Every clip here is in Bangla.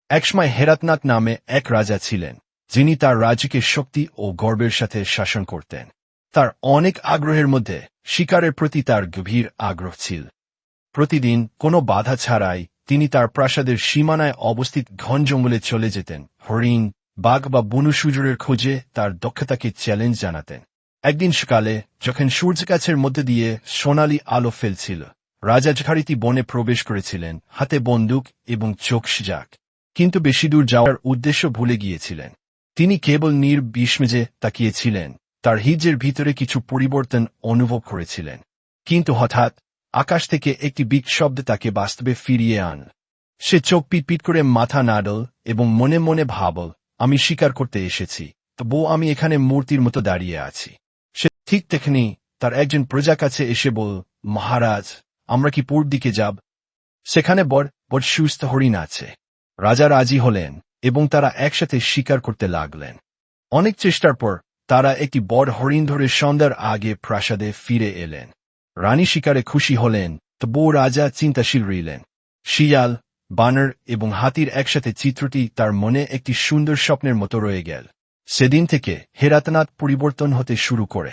একসময় হেরাতনাথ নামে এক রাজা ছিলেন, যিনি তার রাজ্যকে শক্তি ও গর্বের সাথে শাসন করতেন। তার অনেক আগ্রহের মধ্যে শিকারের প্রতি তার গভীর আগ্রহ ছিল। প্রতিদিন কোনো বাধা ছাড়াই তিনি তার প্রাসাদের সীমানায় অবস্থিত ঘন জঙ্গলে চলে যেতেন, হরিণ, বাঘ বা বনু শুয়োরের খোঁজে তার দক্ষতাকে চ্যালেঞ্জ জানাতেন। একদিন সকালে যখন সূর্যগাছের মধ্যে দিয়ে সোনালি আলো ফেলছিল, রাজা যথারীতি বনে প্রবেশ করেছিলেন, হাতে বন্দুক এবং চোখ সজাগ। কিন্তু বেশি দূর যাওয়ার উদ্দেশ্য ভুলে গিয়েছিলেন। তিনি কেবল নির্বিস্ময়ে তাকিয়েছিলেন, তার হৃদয়ের ভিতরে কিছু পরিবর্তন অনুভব করেছিলেন। কিন্তু হঠাৎ আকাশ থেকে একটি বিকট শব্দ তাকে বাস্তবে ফিরিয়ে আন। সে চোখ পিটপিট করে মাথা নাড়ল এবং মনে মনে ভাবল, আমি শিকার করতে এসেছি, তবুও আমি এখানে মূর্তির মতো দাঁড়িয়ে আছি। সে ঠিক তখনই তার একজন প্রজা কাছে এসে বলল, মহারাজ, আমরা কি পূর্ব দিকে যাব? সেখানে বড় সুস্থ হরিণ আছে। রাজা রাজি হলেন এবং তারা একসাথে শিকার করতে লাগলেন। অনেক চেষ্টার পর তারা একটি বড় হরিণ ধরে সন্ধ্যার আগে প্রাসাদে ফিরে এলেন। রানী শিকারে খুশি হলেন, তবুও রাজা চিন্তাশীল রইলেন। শিয়াল, বানর এবং হাতির একসাথে চিত্রটি তার মনে একটি সুন্দর স্বপ্নের মতো রয়ে গেল। সেদিন থেকে হেরাতনাথ পরিবর্তন হতে শুরু করে।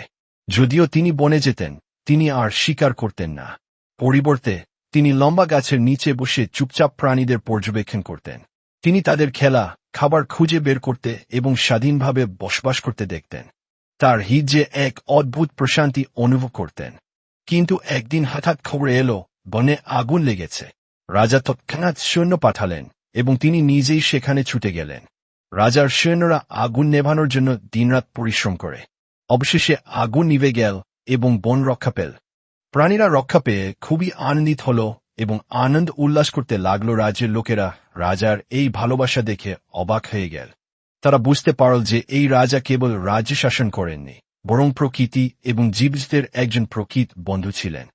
যদিও তিনি বনে যেতেন, তিনি আর শিকার করতেন না। পরিবর্তে তিনি লম্বা গাছের নিচে বসে চুপচাপ প্রাণীদের পর্যবেক্ষণ করতেন। তিনি তাদের খেলা, খাবার খুঁজে বের করতে এবং স্বাধীনভাবে বসবাস করতে দেখতেন। তার হৃদয়ে এক অদ্ভুত প্রশান্তি অনুভব করতেন। কিন্তু একদিন হঠাৎ খবর এলো, বনে আগুন লেগেছে। রাজা তৎক্ষণাৎ সৈন্য পাঠালেন এবং তিনি নিজেই সেখানে ছুটে গেলেন। রাজার সৈন্যরা আগুন নেভানোর জন্য দিনরাত পরিশ্রম করে। অবশেষে আগুন নিভে গেল এবং বন রক্ষা পেল। প্রাণীরা রক্ষা পেয়ে খুবই আনন্দিত হল এবং আনন্দ উল্লাস করতে লাগল। রাজ্যের লোকেরা রাজার এই ভালোবাসা দেখে অবাক হয়ে গেল। তারা বুঝতে পারল যে এই রাজা কেবল রাজ্য শাসন করেননি, বরং প্রকৃতি এবং জীবজন্তুদের একজন প্রকৃত বন্ধু ছিলেন।